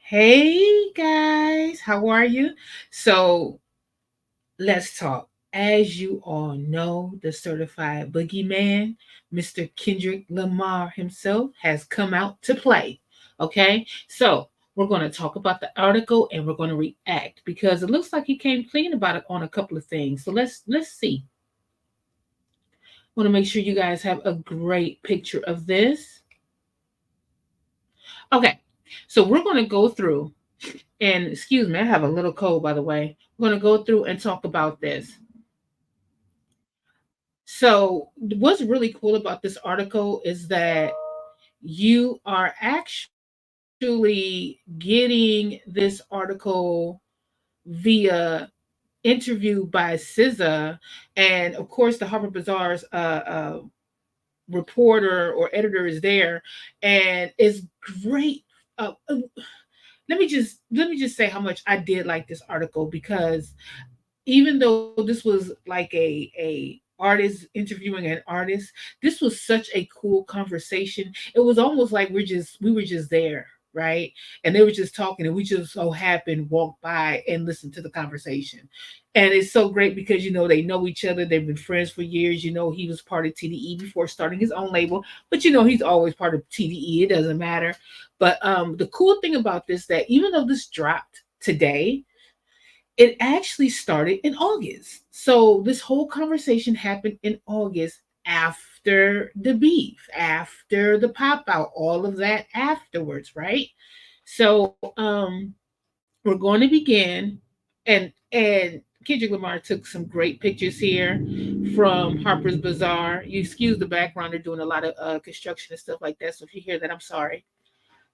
Hey guys, how are you? So let's talk. As you all know, the certified boogeyman, Mr. Kendrick Lamar himself, has come out to play. Okay, so we're going to talk about the article and we're going to react because it looks like he came clean about it on a couple of things. So let's see. Want to make sure you guys have a great picture of this. Okay, so we're going to go through. And excuse me, I have a little cold, by the way. We're going to go through and talk about this. So, what's really cool about this article is that you are actually getting this article via interview by SZA, and of course, the Harper Bazaar's reporter or editor is there, and it's great. Let me just say how much I did like this article because even though this was like a artist interviewing an artist, this was such a cool conversation. It was almost like we were just there, right? And they were just talking, and we just so happened walk by and listen to the conversation. And it's so great because they know each other. They've been friends for years. He was part of TDE before starting his own label, but he's always part of TDE. It doesn't matter. But the cool thing about this that even though this dropped today, it actually started in August. So this whole conversation happened in August after the beef, after the pop out, all of that afterwards, right? So we're going to begin and Kendrick Lamar took some great pictures here from Harper's Bazaar. You excuse the background, they're doing a lot of construction and stuff like that. So if you hear that, I'm sorry.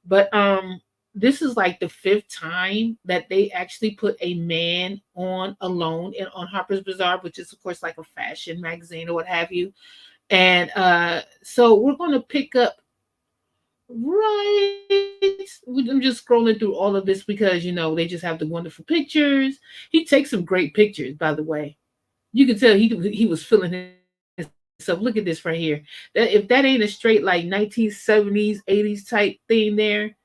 But this is like the fifth time that they actually put a man on alone on Harper's Bazaar, which is of course like a fashion magazine or what have you. And so we're going to pick up right. I'm just scrolling through all of this because they just have the wonderful pictures. He takes some great pictures, by the way. You can tell he was feeling himself. Look at this right here. That if that ain't a straight like 1970s, 80s type thing there,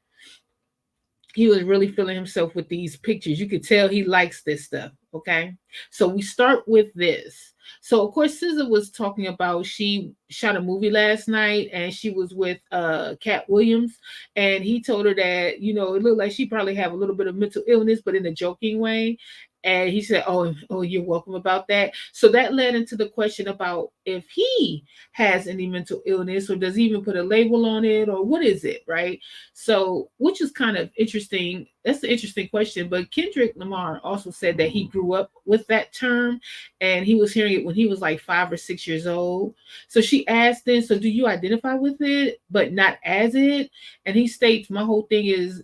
he was really feeling himself with these pictures. You could tell he likes this stuff. Okay. So we start with this. So of course SZA was talking about she shot a movie last night and she was with Cat Williams, and he told her that it looked like she probably have a little bit of mental illness but in a joking way. And he said, oh, you're welcome about that. So that led into the question about if he has any mental illness, or does he even put a label on it, or what is it, right? So, which is kind of interesting. That's an interesting question. But Kendrick Lamar also said that he grew up with that term and he was hearing it when he was like 5 or 6 years old. So she asked him, so do you identify with it, but not as it? And he states, my whole thing is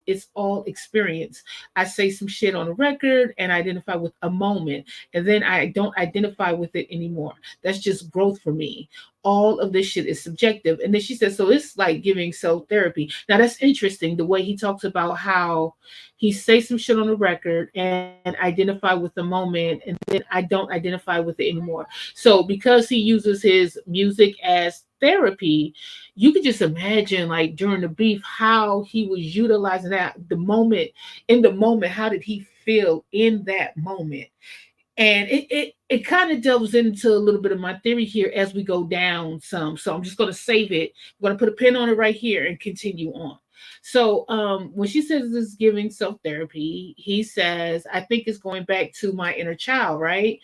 it's all experience. I say some shit on a record and I identify with a moment, and then I don't identify with it anymore. That's just growth for me. All of this shit is subjective. And then she said, so it's like giving self therapy. Now that's interesting, the way he talks about how he says some shit on the record and identify with the moment, and then I don't identify with it anymore. So because he uses his music as therapy, you could just imagine like during the beef how he was utilizing that the moment, in the moment, how did he feel in that moment? And it kind of delves into a little bit of my theory here as we go down some. So I'm just going to save it. I'm going to put a pin on it right here and continue on. So when she says this is giving self therapy, he says, I think it's going back to my inner child, right?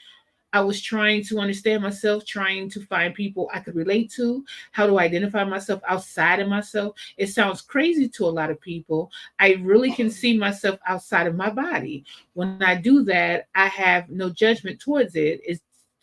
I was trying to understand myself, trying to find people I could relate to. How to identify myself outside of myself. It sounds crazy to a lot of people. I really can see myself outside of my body. When I do that, I have no judgment towards it.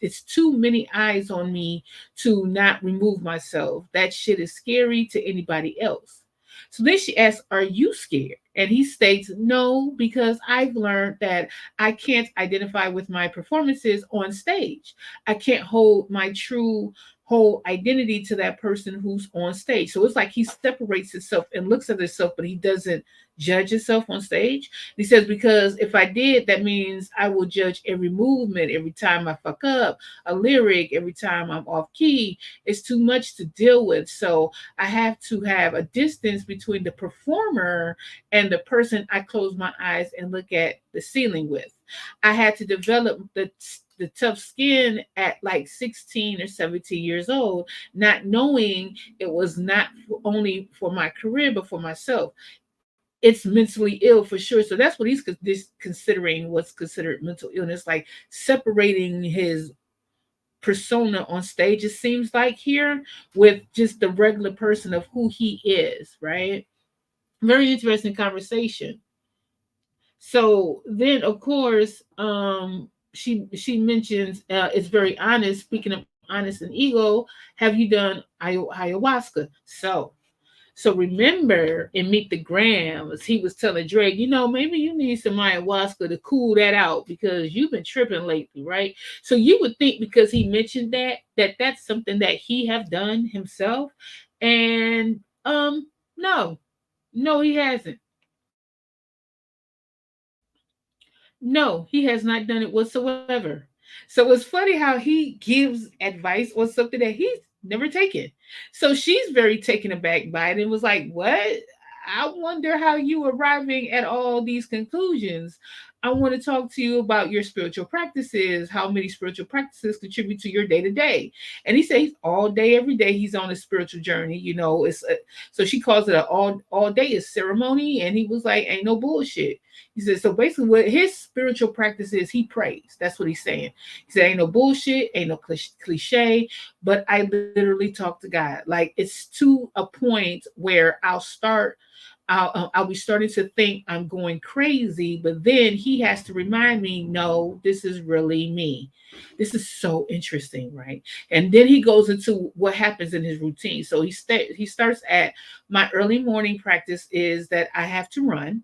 It's too many eyes on me to not remove myself. That shit is scary to anybody else. So then she asks, are you scared? And he states, no, because I've learned that I can't identify with my performances on stage. I can't hold my true whole identity to that person who's on stage. So it's like he separates himself and looks at himself, but he doesn't judge yourself on stage? He says, because if I did, that means I will judge every movement, every time I fuck up a lyric, every time I'm off key. It's too much to deal with. So I have to have a distance between the performer and the person I close my eyes and look at the ceiling with. I had to develop the tough skin at like 16 or 17 years old, not knowing it was not only for my career, but for myself. It's mentally ill for sure. So that's what he's considering what's considered mental illness, like separating his persona on stage, it seems like here, with just the regular person of who he is, right? Very interesting conversation. So then, of course, she mentions it's very honest. Speaking of honest and ego, have you done ayahuasca? So remember in Meet the Grams, he was telling Drake, maybe you need some ayahuasca to cool that out because you've been tripping lately, right? So you would think because he mentioned that that's something that he have done himself, and no, no, he hasn't. No, he has not done it whatsoever. So it's funny how he gives advice on something that he's never taken. So she's very taken aback by it and was like, "What? I wonder how you arriving at all these conclusions. I want to talk to you about your spiritual practices, how many spiritual practices contribute to your day to day." And he says all day, every day, he's on a spiritual journey. So she calls it a all day is ceremony, and he was like, "Ain't no bullshit." He said, so basically, what his spiritual practice is, he prays. That's what he's saying. He said, ain't no bullshit, ain't no cliche, but I literally talk to God. Like it's to a point where I'll be starting to think I'm going crazy, but then he has to remind me, no, this is really me. This is so interesting, right? And then he goes into what happens in his routine. So he starts at my early morning practice is that I have to run.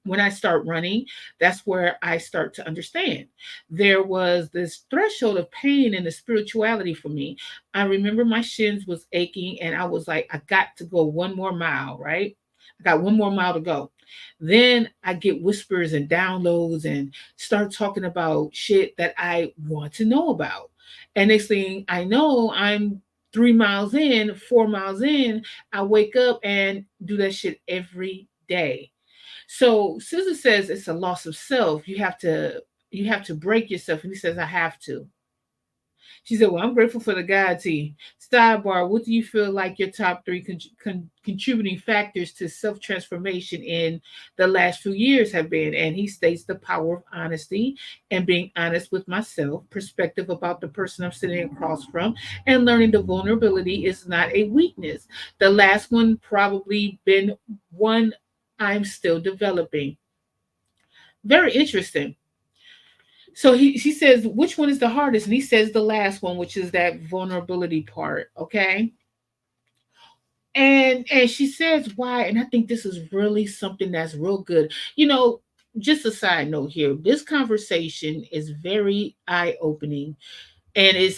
When I start running, that's where I start to understand. There was this threshold of pain in the spirituality for me. I remember my shins was aching and I was like, I got to go one more mile, right? I got one more mile to go. Then I get whispers and downloads and start talking about shit that I want to know about. And next thing I know, I'm 3 miles in, 4 miles in, I wake up and do that shit every day. So SZA says it's a loss of self. You have to break yourself, and he says I have to. She said, "Well, I'm grateful for the God team." Sidebar: what do you feel like your top three contributing factors to self transformation in the last few years have been? And he states the power of honesty and being honest with myself, perspective about the person I'm sitting across from, and learning the vulnerability is not a weakness. The last one probably been one I'm still developing. Very interesting. So he says, which one is the hardest? And he says the last one, which is that vulnerability part. Okay. And she says why, and I think this is really something that's real good. Just a side note here. This conversation is very eye-opening, and it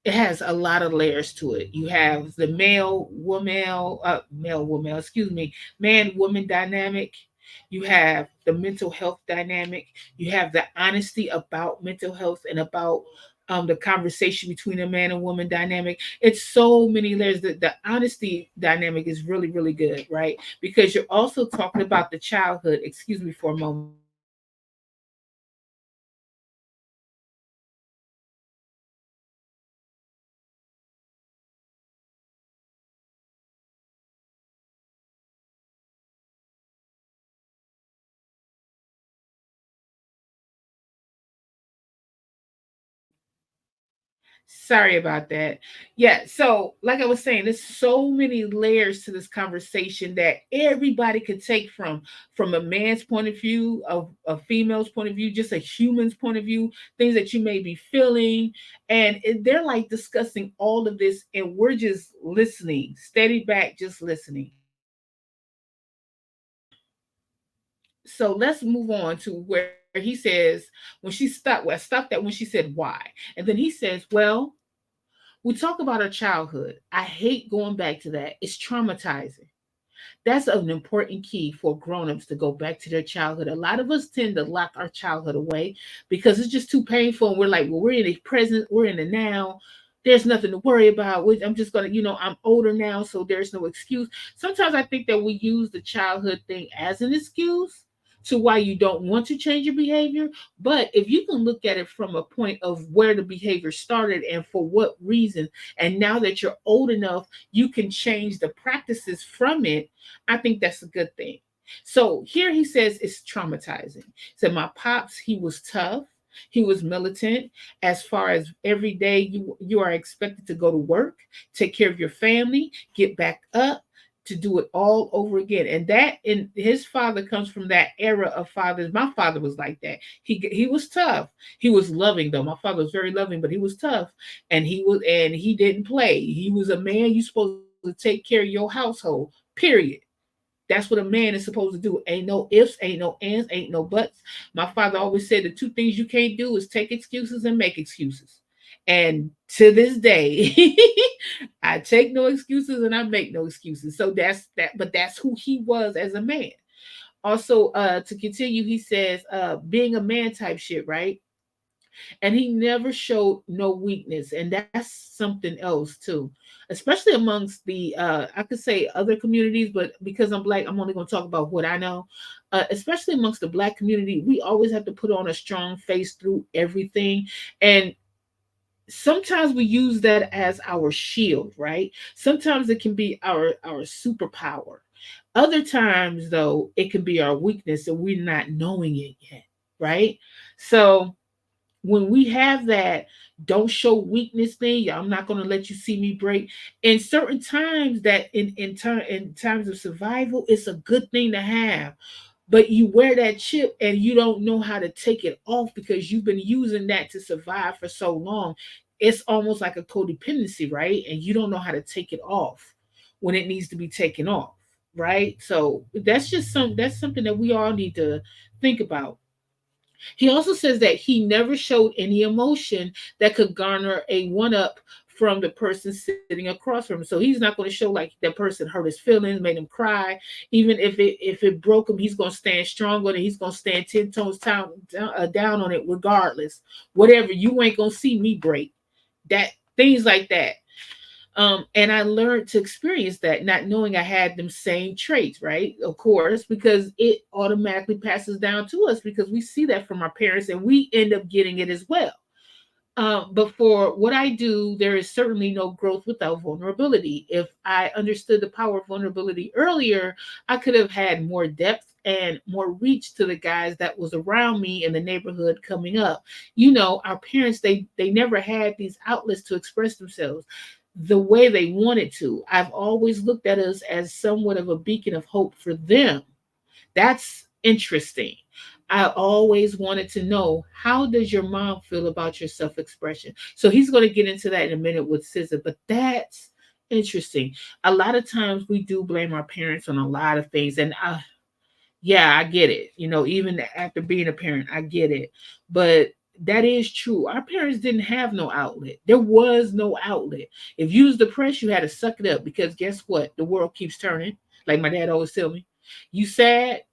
has a lot of layers to it. You have the male woman, excuse me, man woman dynamic. You have the mental health dynamic. You have the honesty about mental health and about the conversation between a man and woman dynamic. It's so many layers. The honesty dynamic is really, really good, right? Because you're also talking about the childhood. Excuse me for a moment. Sorry about that. Yeah, so like I was saying, there's so many layers to this conversation that everybody could take from a man's point of view, of a female's point of view, just a human's point of view, things that you may be feeling. And they're like discussing all of this, and we're just listening, steady back, just listening. So let's move on to where he says, when she stopped, well, I stopped that when she said why. And then he says, well, we talk about our childhood. I hate going back to that. It's traumatizing. That's an important key for grown-ups to go back to their childhood. A lot of us tend to lock our childhood away because it's just too painful. And we're like, well, we're in the present, we're in the now. There's nothing to worry about. I'm just gonna, I'm older now, so there's no excuse. Sometimes I think that we use the childhood thing as an excuse to why you don't want to change your behavior. But if you can look at it from a point of where the behavior started and for what reason, and now that you're old enough, you can change the practices from it. I think that's a good thing. So here he says it's traumatizing. He said, my pops, he was tough. He was militant. As far as every day, you are expected to go to work, take care of your family, get back up, to do it all over again. And that, in his father comes from that era of fathers. My father was like that. He was tough. He was loving though. My father was very loving, but he was tough. And he didn't play. He was a man. You supposed to take care of your household. Period. That's what a man is supposed to do. Ain't no ifs, ain't no ands, ain't no buts. My father always said the two things you can't do is take excuses and make excuses. And to this day, I take no excuses and I make no excuses. So that's that, but that's who he was as a man. Also, to continue, he says, being a man type shit, right? And he never showed no weakness, and that's something else too, especially amongst the I could say other communities, but because I'm black, I'm only going to talk about what I know. Especially amongst the black community, we always have to put on a strong face through everything, and sometimes we use that as our shield, right? Sometimes it can be our superpower. Other times though, it can be our weakness and we're not knowing it yet, right? So when we have that don't show weakness thing, "Yeah, I'm not going to let you see me break," in certain times, that in times of survival, it's a good thing to have. But you wear that chip and you don't know how to take it off because you've been using that to survive for so long. It's almost like a codependency, right? And you don't know how to take it off when it needs to be taken off, right? So that's something that we all need to think about. He also says that he never showed any emotion that could garner a one up from the person sitting across from him. So he's not going to show like that person hurt his feelings, made him cry. Even if it broke him, he's going to stand strong on it. He's going to stand 10 toes down on it regardless. Whatever, you ain't going to see me break. That things like that. And I learned to experience that, not knowing I had them same traits, right? Of course, because it automatically passes down to us because we see that from our parents and we end up getting it as well. But for what I do, there is certainly no growth without vulnerability. If I understood the power of vulnerability earlier, I could have had more depth and more reach to the guys that was around me in the neighborhood coming up. Our parents, they never had these outlets to express themselves the way they wanted to. I've always looked at us as somewhat of a beacon of hope for them. That's interesting. I always wanted to know, how does your mom feel about your self-expression? So he's going to get into that in a minute with SZA, but that's interesting. A lot of times we do blame our parents on a lot of things, and yeah, I get it. Even after being a parent, I get it. But that is true. Our parents didn't have no outlet. There was no outlet. If you was depressed, you had to suck it up because guess what? The world keeps turning. Like my dad always tell me. You sad,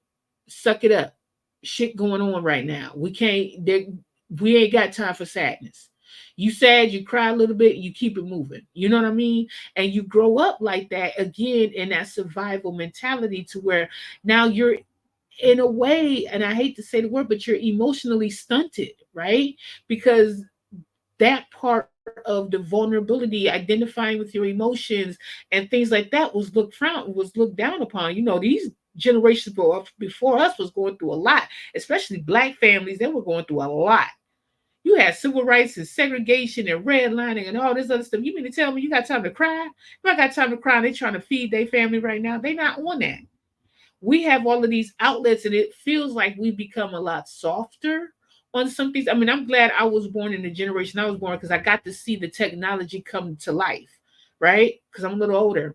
suck it up. Shit going on right now. We ain't got time for sadness. You sad, you cry a little bit, you keep it moving. You know what I mean? And you grow up like that again in that survival mentality to where now you're in a way, and I hate to say the word, but you're emotionally stunted, right? Because that part of the vulnerability, identifying with your emotions and things like that, was looked down upon. These generations before us was going through a lot, especially black families. They were going through a lot. You had civil rights and segregation and redlining and all this other stuff. You mean to tell me you got time to cry? If I got time to cry, they trying to feed their family right now. They not on that. We have all of these outlets and it feels like we've become a lot softer on some things. I mean, I'm glad I was born in the generation I was born because I got to see the technology come to life, right? Because I'm a little older.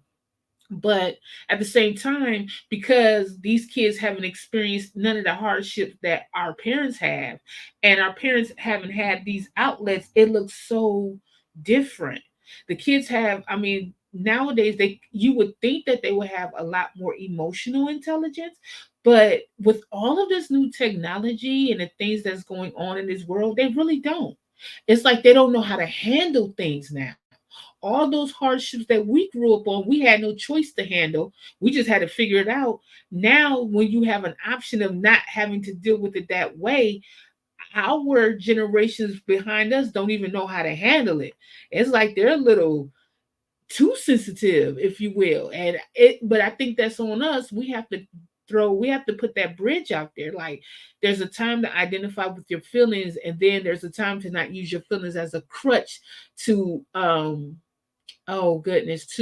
But at the same time, because these kids haven't experienced none of the hardships that our parents have, and our parents haven't had these outlets, it looks so different. The kids have, I mean, nowadays they you would think that they would have a lot more emotional intelligence, but with all of this new technology and the things that's going on in this world, they really don't. It's like they don't know how to handle things now. All those hardships that we grew up on, we had no choice to handle. We just had to figure it out. Now, when you have an option of not having to deal with it that way, our generations behind us don't even know how to handle it. It's like they're a little too sensitive, if you will. And it, but I think that's on us. We have to put that bridge out there. Like there's a time to identify with your feelings, and then there's a time to not use your feelings as a crutch to oh goodness,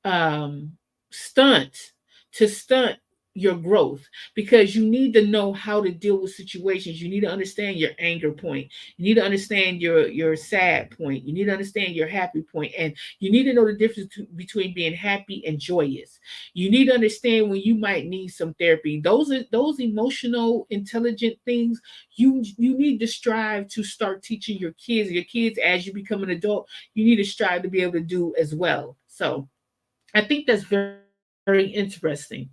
um stunt stunt your growth, because you need to know how to deal with situations. You need to understand your anger point, you need to understand your sad point, you need to understand your happy point, and you need to know the difference between being happy and joyous. You need to understand when you might need some therapy. Those are those emotional intelligent things you need to strive to start teaching your kids as you become an adult. You need to strive to be able to do as well. So I think that's very interesting.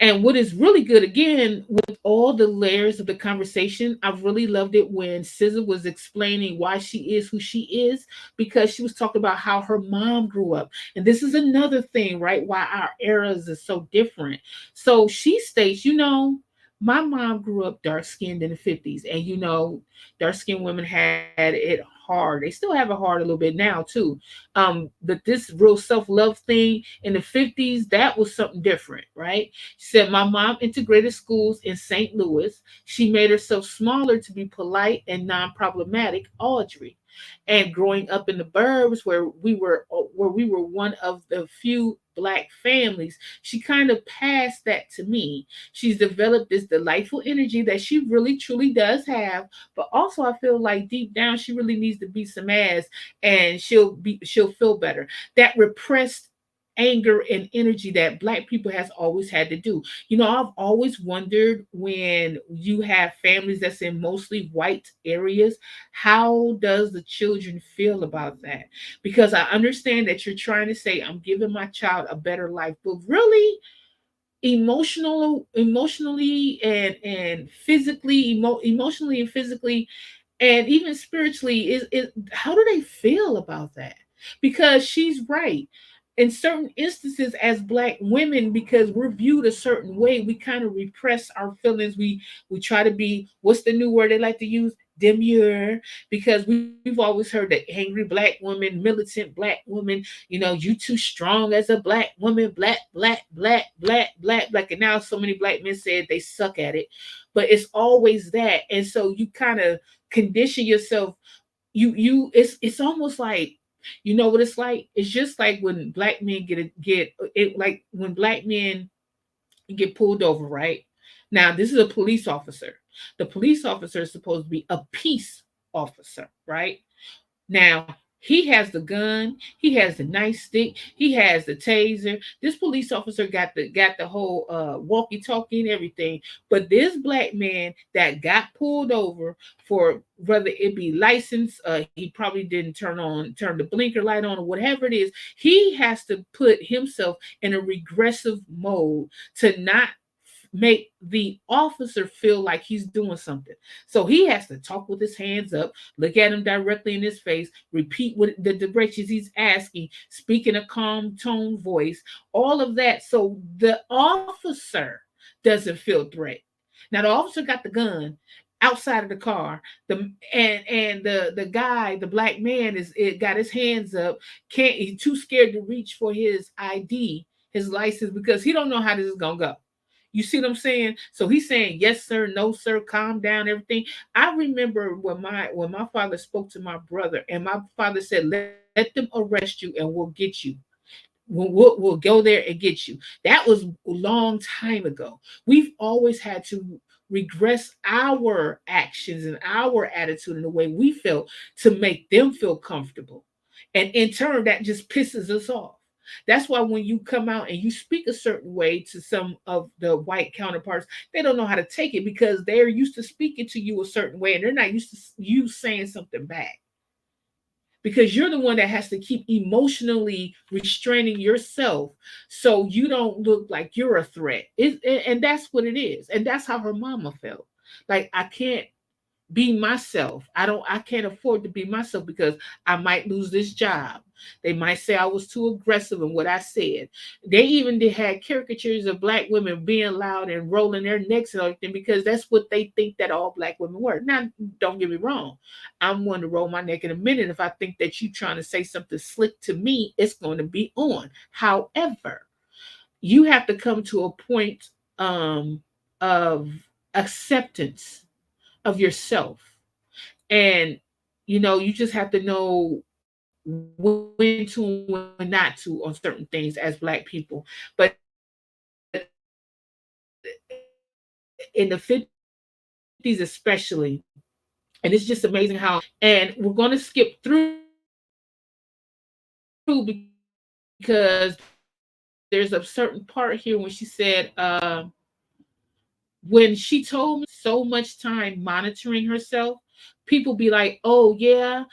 And what is really good, again, with all the layers of the conversation, I really loved it when SZA was explaining why she is who she is, because she was talking about how her mom grew up. And this is another thing, right? Why our eras are so different. So she states, my mom grew up dark skinned in the 50s. And, dark skinned women had it hard. They still have it hard a little bit now, too. But this real self love thing in the 50s, that was something different, right? She said, my mom integrated schools in St. Louis. She made herself smaller to be polite and non problematic, Audrey. And growing up in the burbs where we were one of the few black families, she kind of passed that to me. She's developed this delightful energy that she really truly does have, but also I feel like deep down she really needs to beat some ass, and she'll feel better. That repressed anger and energy that black people has always had to do. I've always wondered, when you have families that's in mostly white areas, how does the children feel about that? Because I understand that you're trying to say, I'm giving my child a better life, but really, emotionally and physically, emotionally and physically, and even spiritually, is how do they feel about that? Because she's right. In certain instances, as black women, because we're viewed a certain way, we kind of repress our feelings. We try to be, what's the new word they like to use, demure, because we've always heard the angry black woman, militant black woman, you too strong as a black woman, black, black, black, black, black, black. And now so many black men said they suck at it, but it's always that. And so you kind of condition yourself. It's almost like, what it's like. It's just like when black men get it, like when black men get pulled over, right? Now this is a police officer. The police officer is supposed to be a peace officer, right? Now, he has the gun, he has the nightstick, he has the taser. This police officer got the whole walkie-talkie and everything. But this black man that got pulled over, for whether it be license, he probably didn't turn the blinker light on, or whatever it is, he has to put himself in a regressive mode to not make the officer feel like he's doing something. So he has to talk with his hands up, look at him directly in his face, repeat what the directions he's asking, speak in a calm tone voice, all of that. So the officer doesn't feel threat. Now the officer got the gun outside of the car. The guy, the black man, is it got his hands up, can't he's too scared to reach for his ID, his license, because he don't know how this is gonna go. You see what I'm saying? So he's saying yes sir, no sir, calm down, everything. I remember when my father spoke to my brother, and my father said, "Let them arrest you, and we'll get you. We'll go there and get you." That was a long time ago. We've always had to regress our actions and our attitude and the way we felt to make them feel comfortable. And in turn, that just pisses us off. That's why when you come out and you speak a certain way to some of the white counterparts, they don't know how to take it, because they're used to speaking to you a certain way, and they're not used to you saying something back. because you're the one that has to keep emotionally restraining yourself so you don't look like you're a threat. And that's what it is. And that's how her mama felt. Like, I can't be myself. I can't afford to be myself because I might lose this job. They might say I was too aggressive in what I said. They even did had caricatures of black women being loud and rolling their necks and everything because that's what they think that all black women were. Now, don't get me wrong. I'm one to roll my neck in a minute. If I think that you trying to say something slick to me, it's going to be on. However, you have to come to a point of acceptance of yourself. And you just have to know when to and when not to on certain things as black people. But in the 50s especially, and it's just amazing how, and we're going to skip through because there's a certain part here when she said, when she told me that she spent so much time monitoring herself, people be like, oh yeah,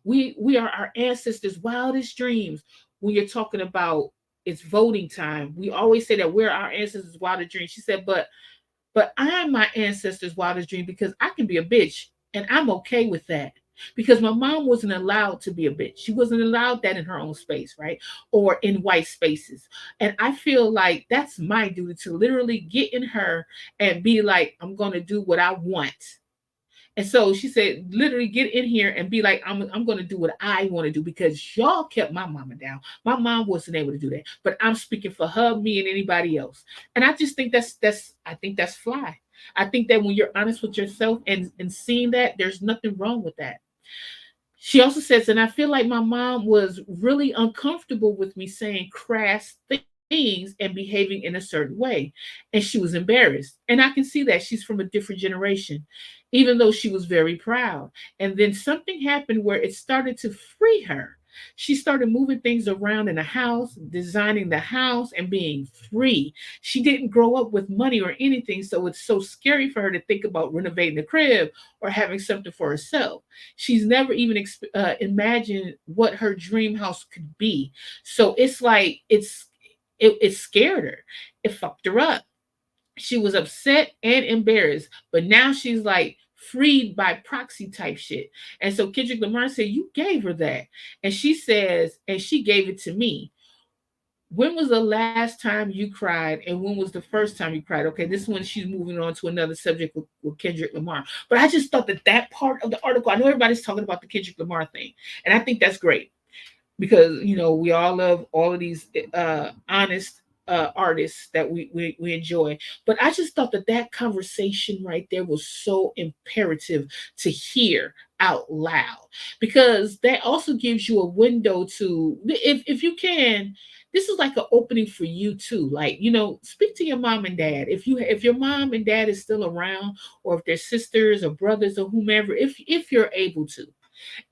we are our ancestors' wildest dreams. When you're talking about it's voting time, we always say that we're our ancestors' wildest dreams. She said, but I'm my ancestors' wildest dream because I can be a bitch and I'm okay with that. Because my mom wasn't allowed to be a bitch. She wasn't allowed that in her own space, right? Or in white spaces. And I feel like that's my duty to literally get in her and be like, I'm going to do what I want. And so she said, literally get in here and be like, I'm going to do what I want to do because y'all kept my mama down. My mom wasn't able to do that, but I'm speaking for her, me, and anybody else. And I just think I think that's fly. I think that when you're honest with yourself and seeing that, there's nothing wrong with that. She also says, and I feel like my mom was really uncomfortable with me saying crass things and behaving in a certain way. And she was embarrassed. And I can see that she's from a different generation, even though she was very proud. And then something happened where it started to free her. She started moving things around in the house, designing the house, and being free. She didn't grow up with money or anything, so it's so scary for her to think about renovating the crib or having something for herself. She's never even imagined what her dream house could be. So it's like it scared her. It fucked her up. She was upset and embarrassed, but now she's like freed by proxy type shit. And so Kendrick Lamar said, "You gave her that," and she says, "And she gave it to me." When was the last time you cried, and when was the first time you cried? Okay, this one she's moving on to another subject with Kendrick Lamar. But I just thought that that part of the article, I know everybody's talking about the Kendrick Lamar thing, and I think that's great because we all love all of these honest artists that we enjoy. But I just thought that that conversation right there was so imperative to hear out loud because that also gives you a window to, if you can, this is like an opening for you too. Like, speak to your mom and dad. If your mom and dad is still around, or if they're sisters or brothers or whomever, if you're able to,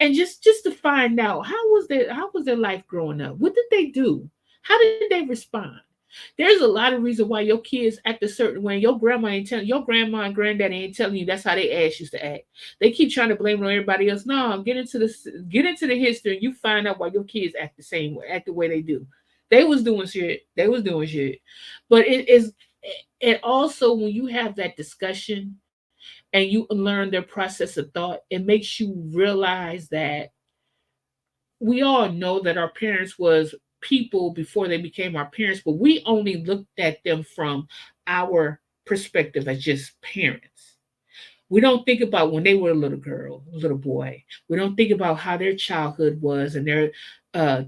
and just to find out how was their life growing up. What did they do? How did they respond? There's a lot of reason why your kids act a certain way. Your grandma and granddaddy ain't telling you that's how they ass used to act. They keep trying to blame it on everybody else. No, get into the history and you find out why your kids act the same way, act the way they do. They was doing shit. They was doing shit. But it is, and also when you have that discussion and you learn their process of thought, it makes you realize that we all know that our parents was people before they became our parents, but we only looked at them from our perspective as just parents. We don't think about when they were a little girl, little boy. We don't think about how their childhood was and their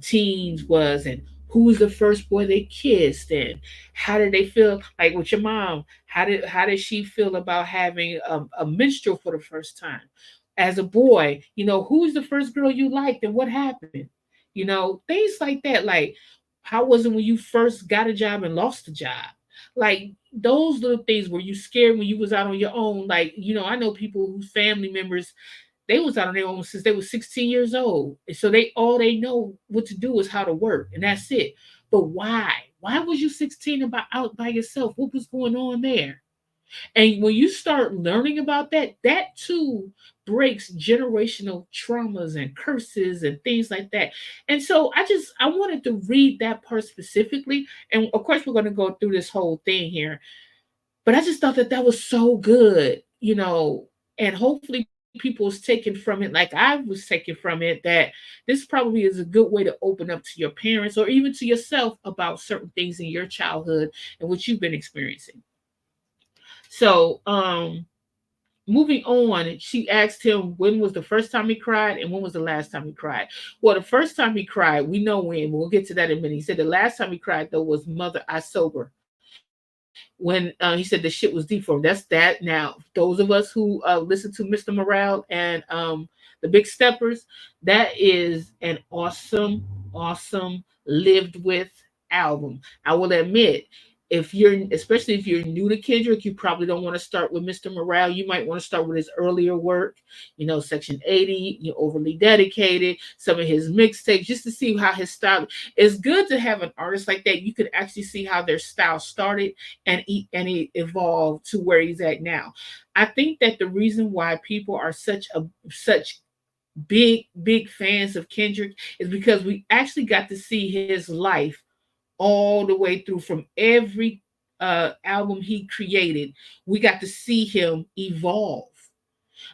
teens was, and who was the first boy they kissed, and how did they feel like with your mom. How did she feel about having a menstrual for the first time? As a boy, who's the first girl you liked and what happened? Things like that. Like, how was it when you first got a job and lost a job? Like those little things. Were you scared when you was out on your own? Like, I know people whose family members, they was out on their own since they were 16 years old. And so they know what to do is how to work, and that's it. But why? Why was you 16 about out by yourself? What was going on there? And when you start learning about that, that too breaks generational traumas and curses and things like that. And so I wanted to read that part specifically. And of course, we're going to go through this whole thing here. But I just thought that that was so good, and hopefully people was taken from it like I was taken from it, that this probably is a good way to open up to your parents or even to yourself about certain things in your childhood and what you've been experiencing. So, moving on, she asked him when was the first time he cried and when was the last time he cried. Well, the first time he cried, we know when. We'll get to that in a minute. He said the last time he cried though was "Mother, I Sober," when he said the shit was deep for him. That's that. Now, those of us who listen to Mr. Morale and the Big Steppers, that is an awesome, awesome lived with album. I will admit, if you're especially if you're new to Kendrick, you probably don't want to start with Mr. Morale. You might want to start with his earlier work, Section 80, you overly dedicated, some of his mixtapes, just to see how his style. It's good to have an artist like that. You could actually see how their style started and he evolved to where he's at now. I think that the reason why people are such big fans of Kendrick is because we actually got to see his life all the way through from every album he created. We got to see him evolve.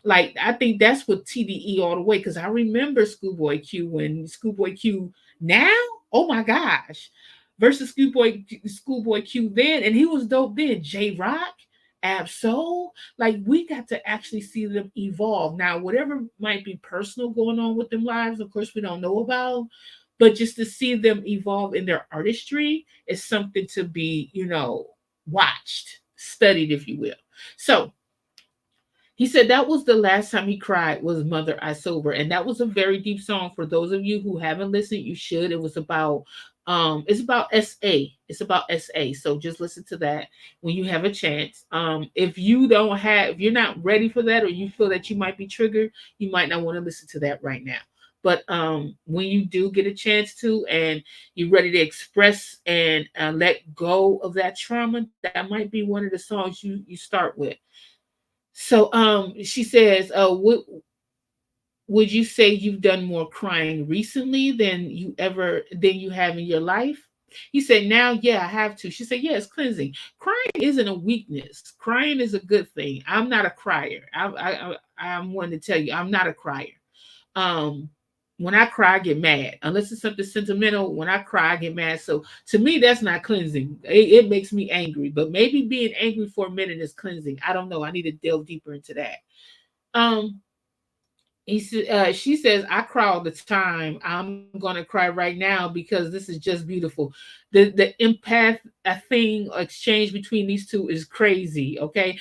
Like I think that's what TDE all the way, because I remember Schoolboy Q when Schoolboy Q now, oh my gosh, versus Schoolboy Q then, and he was dope then. J Rock, Absol, like we got to actually see them evolve. Now, whatever might be personal going on with them lives, of course we don't know about, but just to see them evolve in their artistry is something to be, watched, studied, if you will. So he said that was the last time he cried was "Mother I Sober," and that was a very deep song. For those of you who haven't listened, you should. It was about it's about SA. It's about SA. So just listen to that when you have a chance. If you're not ready for that, or you feel that you might be triggered, you might not want to listen to that right now. But when you do get a chance to, and you're ready to express and let go of that trauma, that might be one of the songs you start with. So she says, would you say you've done more crying recently than you have in your life? He said, now, yeah, I have to. She said, yeah, it's cleansing. Crying isn't a weakness. Crying is a good thing. I'm not a crier. I'm one to tell you, I'm not a crier. Um, when I cry, I get mad. Unless it's something sentimental, when I cry, I get mad. So to me, that's not cleansing. It makes me angry. But maybe being angry for a minute is cleansing. I don't know. I need to delve deeper into that. Um, she says, I cry all the time. I'm gonna cry right now because this is just beautiful. The empath a thing exchange between these two is crazy. Okay,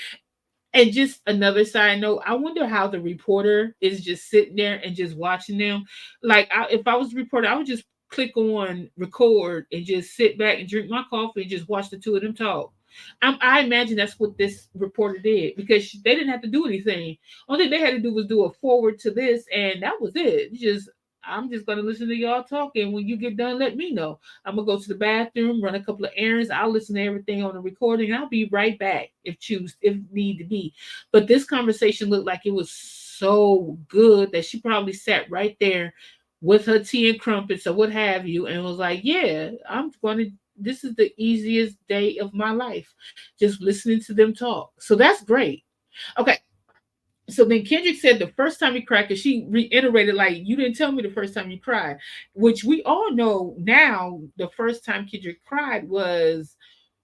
and just another side note, I wonder how the reporter is just sitting there and just watching them. Like, if I was a reporter, I would just click on record and just sit back and drink my coffee and just watch the two of them talk. I imagine that's what this reporter did, because they didn't have to do anything. Only thing they had to do was do a forward to this, and that was it. I'm just gonna listen to y'all talking. When you get done, let me know. I'm gonna go to the bathroom, run a couple of errands. I'll listen to everything on the recording. I'll be right back if need to be. But this conversation looked like it was so good that she probably sat right there with her tea and crumpets or what have you, and was like, "Yeah, I'm going to. This is the easiest day of my life, just listening to them talk." So that's great. Okay, so then Kendrick said the first time he cried, because she reiterated, like, you didn't tell me the first time you cried, which we all know now the first time Kendrick cried was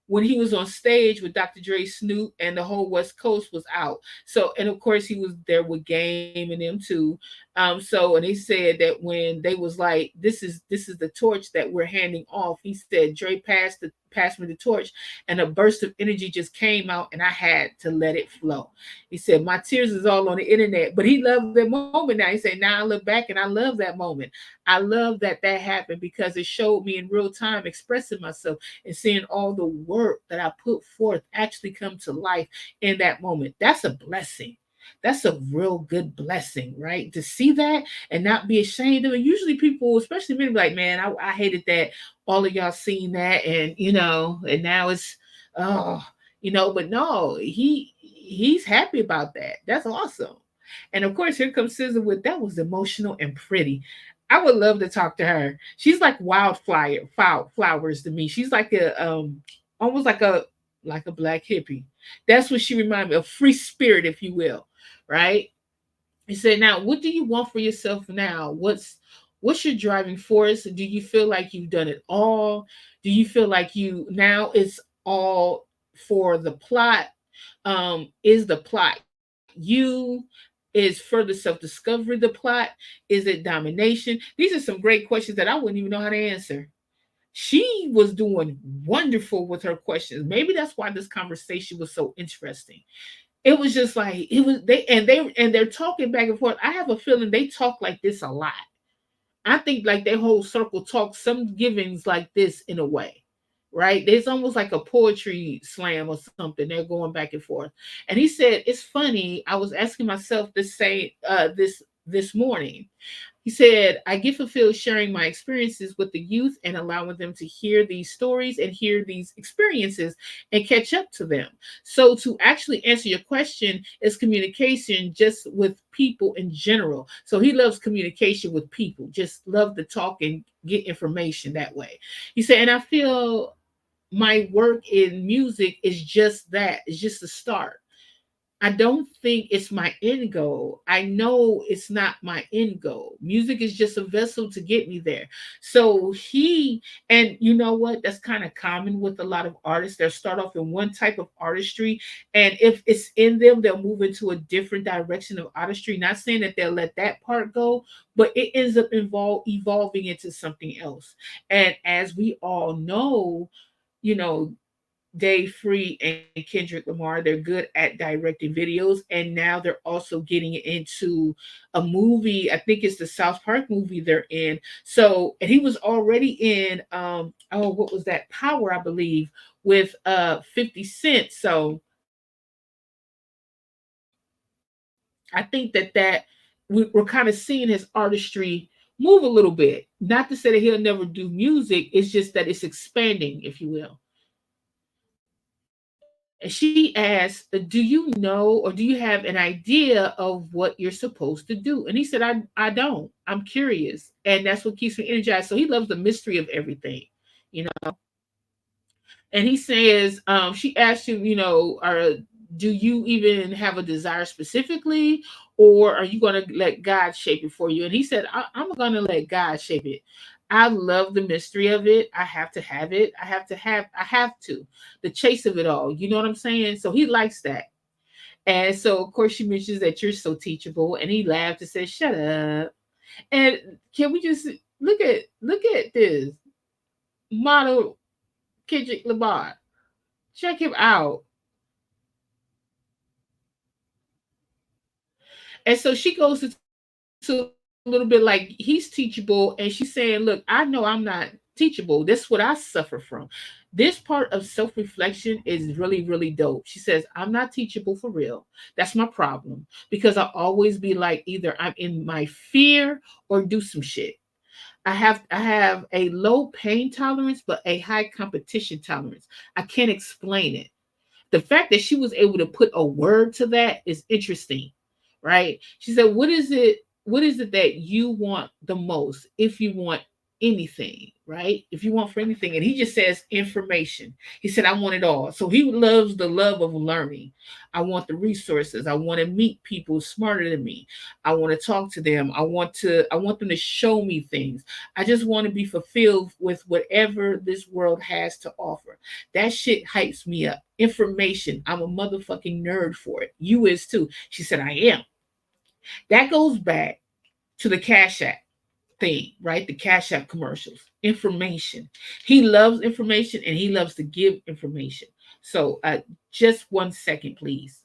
when he was on stage with Dr. Dre, Snoop, and the whole West Coast was out. So, and of course, he was there with Game and them too. And he said that when they was like, "This is the torch that we're handing off." He said, "Dre passed me the torch, and a burst of energy just came out, and I had to let it flow." He said, "My tears is all on the internet," but he loved that moment now. He said, "Now I look back and I love that moment. I love that happened because it showed me in real time expressing myself and seeing all the work that I put forth actually come to life in that moment." That's a blessing. That's a real good blessing, right? To see that and not be ashamed of it. Usually people, especially men, be like, "Man, I hated that all of y'all seen that, and and now it's oh." But no, he's happy about that. That's awesome. And of course, here comes SZA with that was emotional and pretty. I would love to talk to her. She's like flowers to me. She's like a almost like a black hippie. That's what she reminded me of, free spirit, if you will, right? He said, "Now, what do you want for yourself now? What's your driving force? Do you feel like you've done it all? Do you feel like you now it's all for the plot? Is the plot you? Is further self discovery the plot? Is it domination? These are some great questions that I wouldn't even know how to answer." She was doing wonderful with her questions. Maybe that's why this conversation was so interesting. It was just like it was they're talking back and forth. I have a feeling they talk like this a lot. I think like their whole circle talks some givings like this in a way, right? It's almost like a poetry slam or something. They're going back and forth. And he said, "It's funny. I was asking myself this morning." He said, "I get fulfilled sharing my experiences with the youth and allowing them to hear these stories and hear these experiences and catch up to them." So, to actually answer your question, is communication just with people in general. So, he loves communication with people, just love to talk and get information that way. He said, "And I feel my work in music is just that, it's just a start. I don't think it's my end goal. I know it's not my end goal. Music is just a vessel to get me there." So and you know what? That's kind of common with a lot of artists. They'll start off in one type of artistry, and if it's in them, they'll move into a different direction of artistry. Not saying that they'll let that part go, but it ends up evolving into something else. And as we all know, you know, Dave Free and Kendrick Lamar. They're good at directing videos, and now they're also getting into a movie. I think it's the South Park movie they're in. So, and he was already in what was that? Power, I believe, with 50 Cent. So, I think we're kind of seeing his artistry move a little bit. Not to say that he'll never do music, it's just that it's expanding, if you will. And she asked, "Do you know or do you have an idea of what you're supposed to do?" And he said, I don't. I'm curious. And that's what keeps me energized. So he loves the mystery of everything, you know. And he says, she asked him, do you even have a desire specifically, or are you going to let God shape it for you? And he said, I'm going to let God shape it. I love the mystery of it. I have to have it. I have to. The chase of it all. You know what I'm saying? So he likes that. And so, of course, she mentions that you're so teachable. And he laughed and said, "Shut up." And can we just look at this model, Kendrick Lamar? Check him out. And so she goes into a little bit like he's teachable, and she's saying, "Look, I know I'm not teachable. This is what I suffer from. This part of self-reflection is really, really dope." She says, "I'm not teachable for real. That's my problem because I'll always be like either I'm in my fear or do some shit. I have a low pain tolerance, but a high competition tolerance. I can't explain it." The fact that she was able to put a word to that is interesting, right? She said, what is it that you want the most, if you want anything, right? If you want for anything. And he just says information. He said, "I want it all." So he loves the love of learning. "I want the resources. I want to meet people smarter than me. I want to talk to them. I want them to show me things. I just want to be fulfilled with whatever this world has to offer." That shit hypes me up. Information. I'm a motherfucking nerd for it. You is too. She said, "I am." That goes back to the Cash App thing, right? The Cash App commercials. Information. He loves information and he loves to give information. So, just 1 second, please.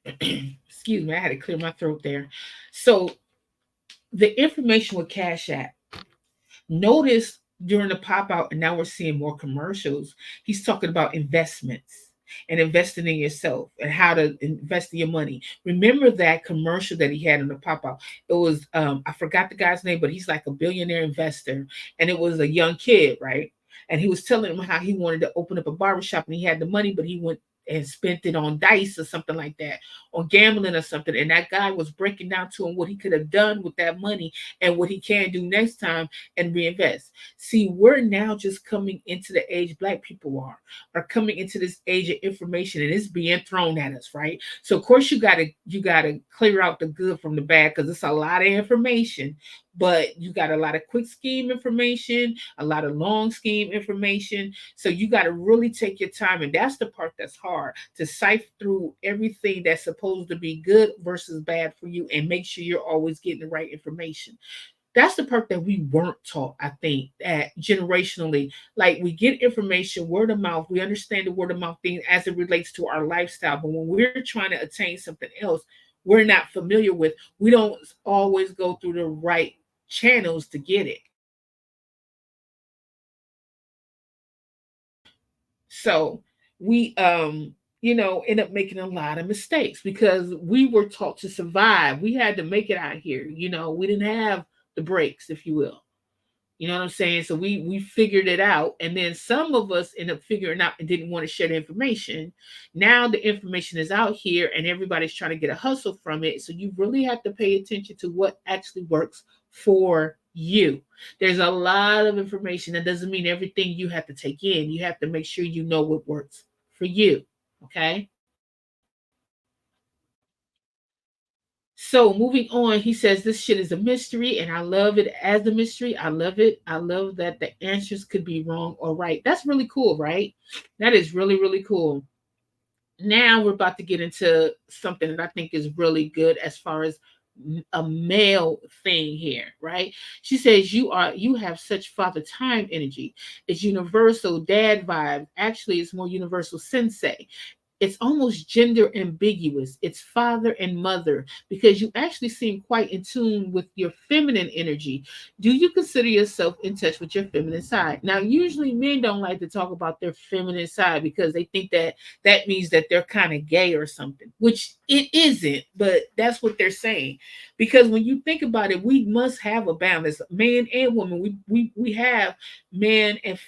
Excuse me, I had to clear my throat there. So, the information with Cash App. Notice during the pop out, and now we're seeing more commercials. He's talking about investments. and investing in yourself and how to invest in your money. Remember that commercial that he had in the pop out? It was I forgot the guy's name, but he's like a billionaire investor, and it was a young kid, right? And he was telling him how he wanted to open up a barbershop and he had the money, but he went and spent it on dice or something like that, on gambling or something. And that guy was breaking down to him what he could have done with that money and what he can do next time and reinvest. See, we're now just coming into the age, black people are coming into this age of information and it's being thrown at us, right? So of course you gotta clear out the good from the bad because it's a lot of information, but you got a lot of quick scheme information, a lot of long scheme information. So you got to really take your time. And that's the part that's hard, to sift through everything that's supposed to be good versus bad for you and make sure you're always getting the right information. That's the part that we weren't taught, I think, that generationally. Like, we get information word of mouth, we understand the word of mouth thing as it relates to our lifestyle, but when we're trying to attain something else we're not familiar with, we don't always go through the right channels to get it. So we end up making a lot of mistakes because we were taught to survive. We had to make it out here. We didn't have the breaks, if you will. You know what I'm saying? So we figured it out, and then some of us end up figuring out and didn't want to share the information. Now the information is out here, and everybody's trying to get a hustle from it. So you really have to pay attention to what actually works for you. There's a lot of information. That doesn't mean everything you have to take in. You have to make sure you know what works for you. Okay. So moving on, he says this shit is a mystery, and I love it as a mystery. I love it. I love that the answers could be wrong or right. That's really cool, right? That is really, really cool. Now we're about to get into something that I think is really good as far as a male thing here, right? She says you have such father time energy. It's universal dad vibe. Actually, it's more universal sensei. It's almost gender ambiguous. It's father and mother because you actually seem quite in tune with your feminine energy. Do you consider yourself in touch with your feminine side? Now, usually men don't like to talk about their feminine side because they think that that means that they're kind of gay or something, which it isn't, but that's what they're saying. Because when you think about it, we must have a balance, man and woman. We have man and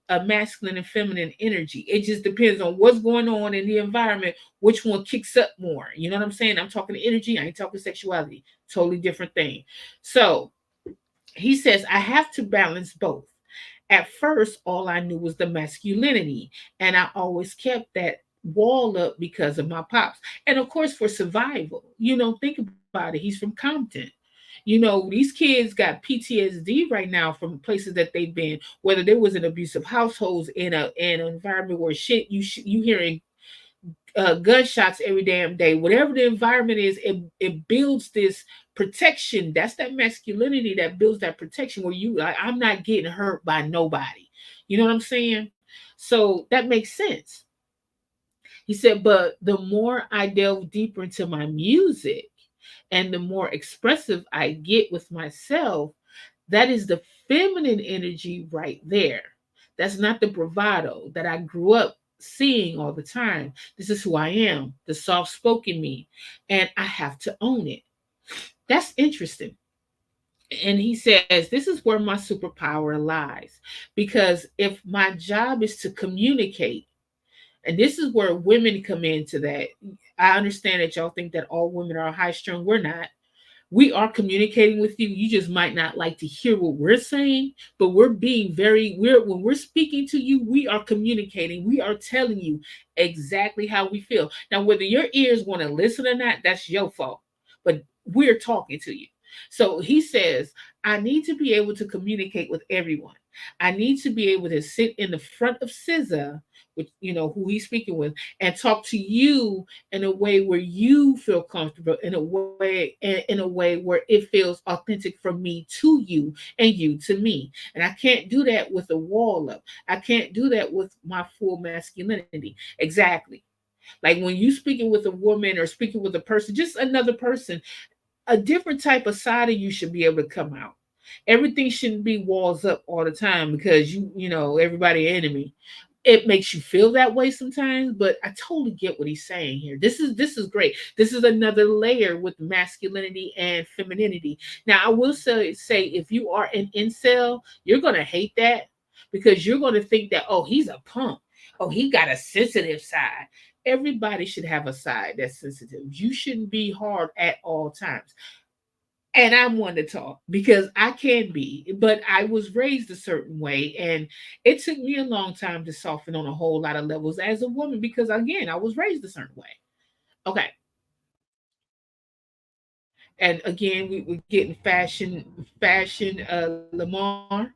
a masculine and feminine energy. It just depends on what's going on in the environment, which one kicks up more. You know what I'm saying? I'm talking energy, I ain't talking sexuality. Totally different thing. So he says, I have to balance both. At first, all I knew was the masculinity, and I always kept that wall up because of my pops. And of course, for survival, think about it. He's from Compton. These kids got PTSD right now from places that they've been, whether there was an abusive households in an environment where shit you hearing gunshots every damn day. Whatever the environment is, it builds this protection. That's that masculinity that builds that protection where you like, I'm not getting hurt by nobody. You know what I'm saying? So that makes sense. He said, but the more I delve deeper into my music and the more expressive I get with myself, that is the feminine energy right there. That's not the bravado that I grew up seeing all the time. This is who I am, the soft spoken me, and I have to own it. That's interesting. And he says, this is where my superpower lies. Because if my job is to communicate, and this is where women come into that. I understand that y'all think that all women are high strung. We're not. We are communicating with you. You just might not like to hear what we're saying, but we're being when we're speaking to you, we are communicating. We are telling you exactly how we feel. Now, whether your ears want to listen or not, that's your fault. But we're talking to you. So he says, I need to be able to communicate with everyone. I need to be able to sit in the front of SZA, which who he's speaking with, and talk to you in a way where you feel comfortable, in a way where it feels authentic from me to you and you to me. And I can't do that with a wall up. I can't do that with my full masculinity. Exactly. Like when you speaking with a woman or speaking with a person, just another person, a different type of side of you should be able to come out. Everything shouldn't be walls up all the time because everybody enemy. it makes you feel that way sometimes, but I totally get what he's saying here. This is great. This is another layer with masculinity and femininity. Now I will say if you are an incel, you're gonna hate that, because you're gonna think that, oh, he's a punk, oh, he got a sensitive side. Everybody should have a side that's sensitive. You shouldn't be hard at all times. And I'm one to talk because I can be, but I was raised a certain way, and it took me a long time to soften on a whole lot of levels as a woman because, again, I was raised a certain way. Okay, and again, we're getting fashion Lamar,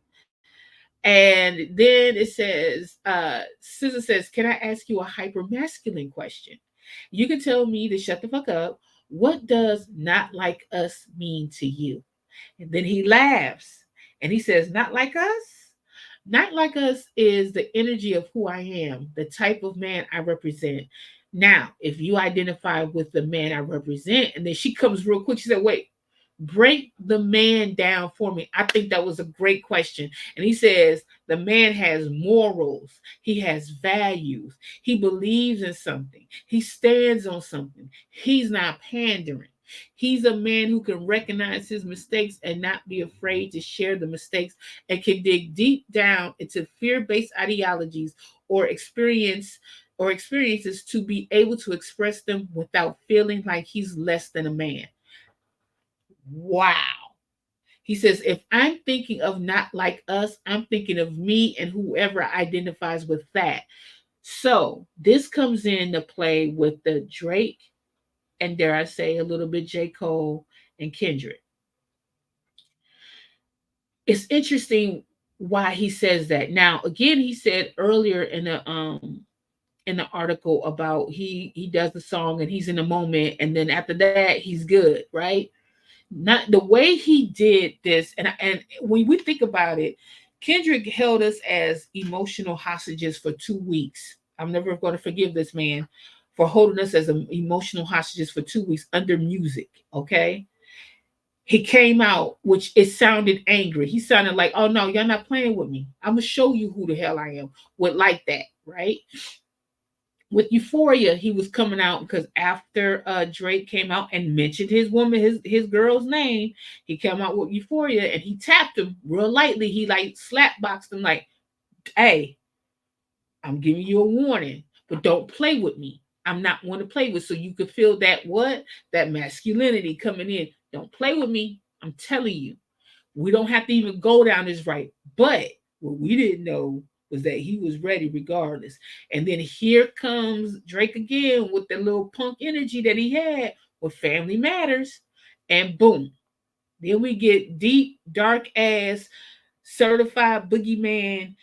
and then it says, SZA says, "Can I ask you a hyper masculine question? You can tell me to shut the fuck up. What does not like us mean to you?" And then he laughs and he says, "Not like us? Not like us is the energy of who I am, the type of man I represent. Now, if you identify with the man I represent," and then she comes real quick, she said, "Wait, break the man down for me." I think that was a great question. And he says, the man has morals, he has values, he believes in something, he stands on something, he's not pandering. He's a man who can recognize his mistakes and not be afraid to share the mistakes, and can dig deep down into fear-based ideologies or experiences to be able to express them without feeling like he's less than a man. Wow. He says, if I'm thinking of not like us, I'm thinking of me and whoever identifies with that. So this comes into play with the Drake, and dare I say a little bit J. Cole and Kendrick. It's interesting why he says that. Now, again, he said earlier in the article about he does the song and he's in the moment, and then after that he's good, right? Not the way he did this, and when we think about it, Kendrick held us as emotional hostages for 2 weeks. I'm never going to forgive this man for holding us as emotional hostages for 2 weeks under music. Okay, he came out, which it sounded angry. He sounded like, "Oh no, y'all not playing with me. I'm gonna show you who the hell I am." With like that, right? With Euphoria, he was coming out because after Drake came out and mentioned his woman, his girl's name, he came out with Euphoria and he tapped him real lightly. He like slap boxed him like, "Hey, I'm giving you a warning, but don't play with me. I'm not one to play with." So you could feel that what? That masculinity coming in. Don't play with me. I'm telling you. We don't have to even go down this right. But what we didn't know was that he was ready regardless. And then here comes Drake again with the little punk energy that he had with Family Matters. And boom. Then we get deep, dark ass certified boogeyman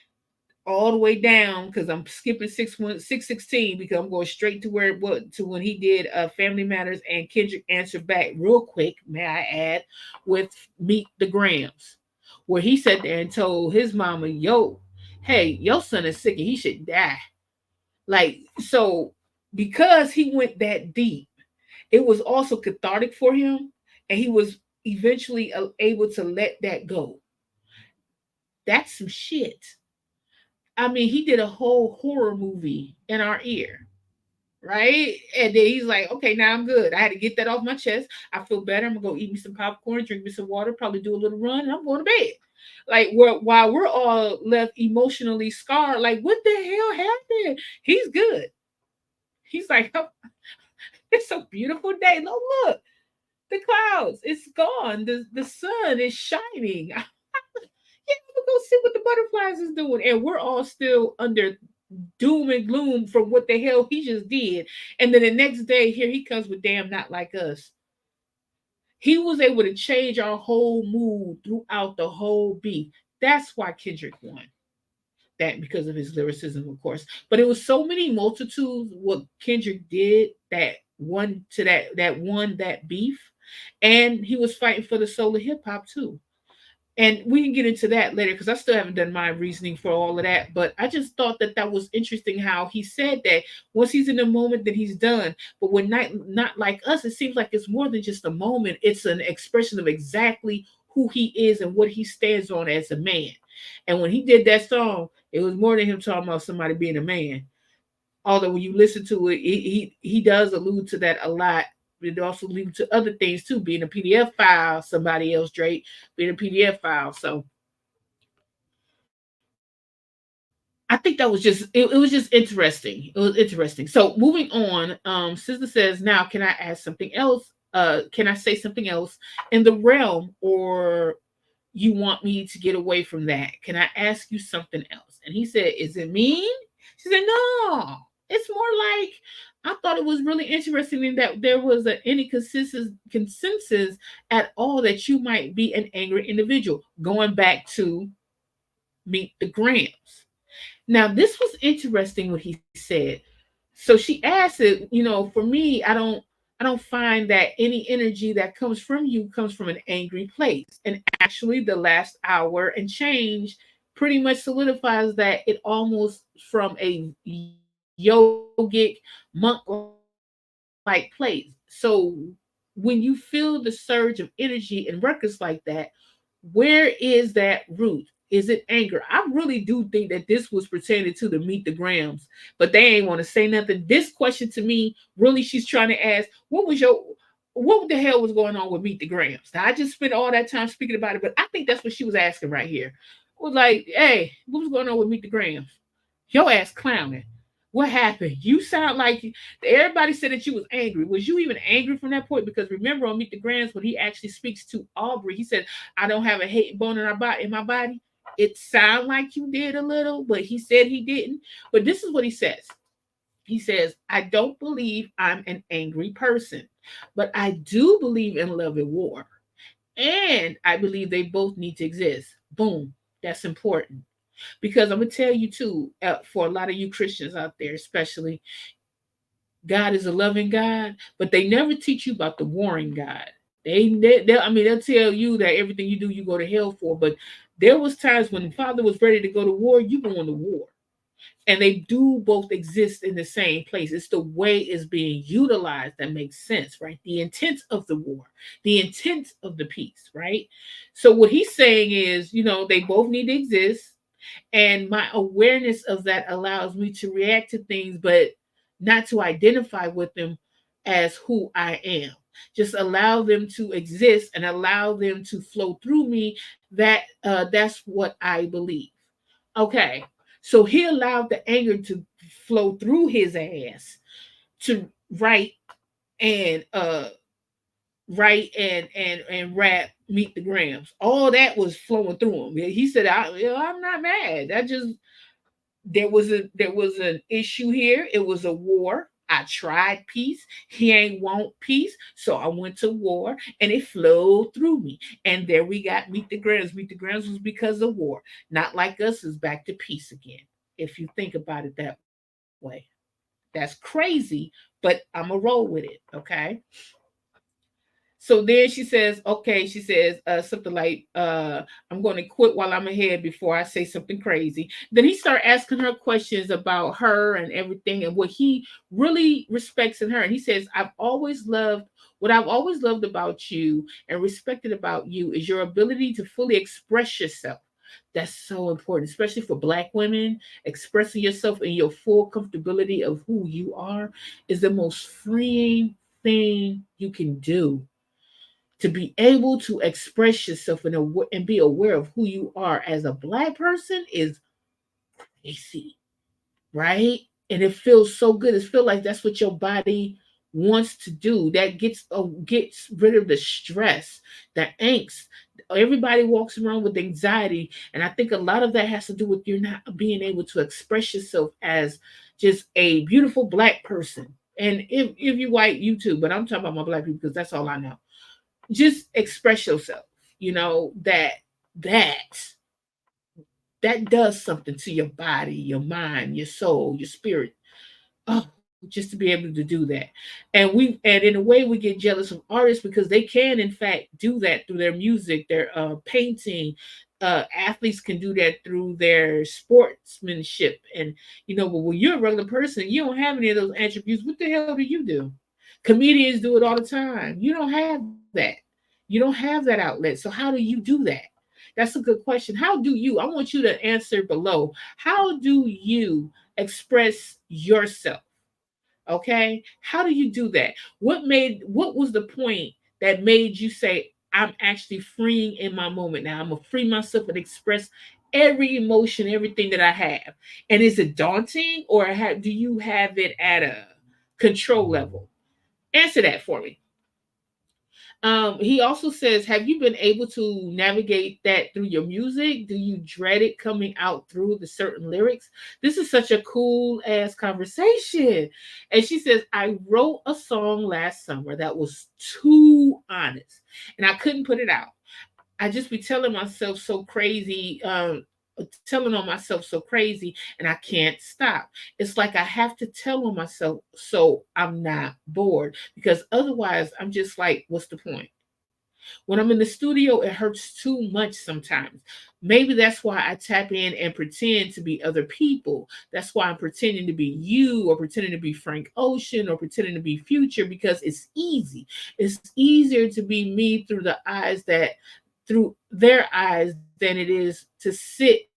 all the way down, because I'm skipping 616 because I'm going straight to where it was to when he did Family Matters, and Kendrick answered back real quick, may I add, with Meet the Grams, where he sat there and told his mama, "Yo, hey, your son is sick and he should die." Like, so because he went that deep, it was also cathartic for him, and he was eventually able to let that go. That's some shit. I mean, he did a whole horror movie in our ear, right? And then he's like, "Okay, now I'm good. I had to get that off my chest. I feel better. I'm gonna go eat me some popcorn, drink me some water, probably do a little run, and I'm going to bed." Like, while we're all left emotionally scarred, like, what the hell happened? He's good. He's like, "Oh, it's a beautiful day. Look, the clouds, it's gone. The sun is shining. Yeah, I'm gonna go see what the butterflies is doing." And we're all still under doom and gloom from what the hell he just did. And then the next day, here he comes with "Damn Not Like Us." He was able to change our whole mood throughout the whole beat. That's why Kendrick won. That because of his lyricism, of course. But it was so many multitudes what Kendrick did that won that beef. And he was fighting for the soul of hip hop too. And we can get into that later because I still haven't done my reasoning for all of that. But I just thought that that was interesting how he said that once he's in the moment, then he's done. But when not like us, it seems like it's more than just a moment. It's an expression of exactly who he is and what he stands on as a man. And when he did that song, it was more than him talking about somebody being a man. Although when you listen to it, he does allude to that a lot. It also alludes to other things too, being a PDF file, somebody else, Drake, being a PDF file. So I think that was it was just interesting. It was interesting. So moving on, Sister says, now can I ask something else? Can I say something else in the realm, or you want me to get away from that? Can I ask you something else? And he said, is it mean? She said, no. It's more like I thought it was really interesting in that there was any consensus at all that you might be an angry individual. Going back to meet the Grams. Now, this was interesting what he said. So she asked it, for me, I don't find that any energy that comes from you comes from an angry place. And actually the last hour and change pretty much solidifies that it almost from a yogic monk like place. So when you feel the surge of energy and records like that, where is that root? Is it anger? I really do think that this was pertaining to the Meet the Grams, but they ain't want to say nothing. This question to me, really, she's trying to ask, what the hell was going on with Meet the Grams? Now, I just spent all that time speaking about it, but I think that's what she was asking right here. Was like, hey, what was going on with Meet the Grams? Your ass clowning. What happened? You sound like everybody said that you was angry. Was you even angry from that point? Because remember on Meet the Grams, when he actually speaks to Aubrey, he said, I don't have a hate bone in my body. It sounded like you did a little, but he said he didn't. But this is what he says. He says, I don't believe I'm an angry person, but I do believe in love and war. And I believe they both need to exist. Boom. That's important. Because I'm going to tell you too, for a lot of you Christians out there, especially, God is a loving God, but they never teach you about the warring God. I mean, they'll tell you that everything you do, you go to hell for. But there was times when the Father was ready to go to war, you going to war, and they do both exist in the same place. It's the way it's being utilized that makes sense, right? The intent of the war, the intent of the peace, right? So what he's saying is, they both need to exist, and my awareness of that allows me to react to things, but not to identify with them as who I am. Just allow them to exist and allow them to flow through me. That's what I believe. Okay, so he allowed the anger to flow through his ass to write and rap Meet the Grams. All that was flowing through him. He said, I'm not mad. That just there was an issue here. It was a war. I tried peace. He ain't want peace. So I went to war and it flowed through me. And there we got Meet the Grams. Meet the Grams was because of war. Not like us is back to peace again. If you think about it that way. That's crazy, but I'm going to roll with it. Okay. So then she says, okay, she says something like, I'm going to quit while I'm ahead before I say something crazy. Then he started asking her questions about her and everything and what he really respects in her. And he says, what I've always loved about you and respected about you is your ability to fully express yourself. That's so important, especially for Black women. Expressing yourself in your full comfortability of who you are is the most freeing thing you can do. To be able to express yourself and be aware of who you are as a Black person is crazy, right? And it feels so good. It feels like that's what your body wants to do. That gets rid of the stress, the angst. Everybody walks around with anxiety, and I think a lot of that has to do with you not being able to express yourself as just a beautiful Black person. And if you white, you too, but I'm talking about my Black people because that's all I know. Just express yourself. You know that that does something to your body, your mind, your soul, your spirit. Oh, just to be able to do that. And in a way we get jealous of artists because they can in fact do that through their music, their painting. Athletes can do that through their sportsmanship. And but when you're a regular person, you don't have any of those attributes. What the hell do you do? Comedians do it all the time. You don't have that. You don't have that outlet. So how do you do that? That's a good question. How do you, I want you to answer below. How do you express yourself? Okay. How do you do that? What was the point that made you say, I'm actually freeing in my moment now? I'm going to free myself and express every emotion, everything that I have. And is it daunting, or do you have it at a control level? Answer that for me. He also says, have you been able to navigate that through your music? Do you dread it coming out through the certain lyrics? This is such a cool ass conversation. And she says, I wrote a song last summer that was too honest and I couldn't put it out. I just be telling myself so crazy, telling on myself so crazy, and I can't stop. It's like I have to tell on myself so I'm not bored, because otherwise I'm just like, what's the point? When I'm in the studio, it hurts too much sometimes. Maybe that's why I tap in and pretend to be other people. That's why I'm pretending to be you, or pretending to be Frank Ocean, or pretending to be Future, because it's easy. It's easier to be me through the eyes that through their eyes than it is to sit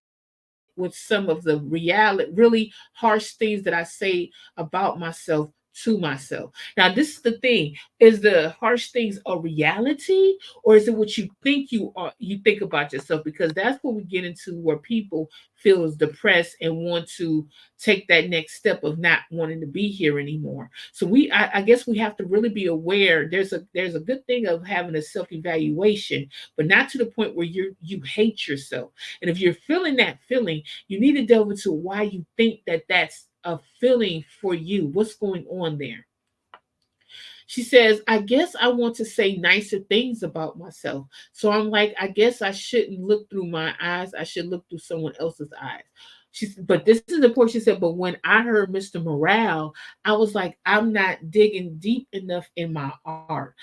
with some of the reality, really harsh things that I say about myself to myself. Now, this is the thing: is the harsh things a reality, or is it what you think you are? You think about yourself, because that's when we get into where people feels depressed and want to take that next step of not wanting to be here anymore. So I guess we have to really be aware. There's a good thing of having a self evaluation, but not to the point where you hate yourself. And if you're feeling that feeling, you need to delve into why you think that that's a feeling for you. What's going on there? She says, I guess I want to say nicer things about myself. So I'm like, I guess I shouldn't look through my eyes. I should look through someone else's eyes. But this is the part she said, but when I heard Mr. Morale, I was like, I'm not digging deep enough in my art.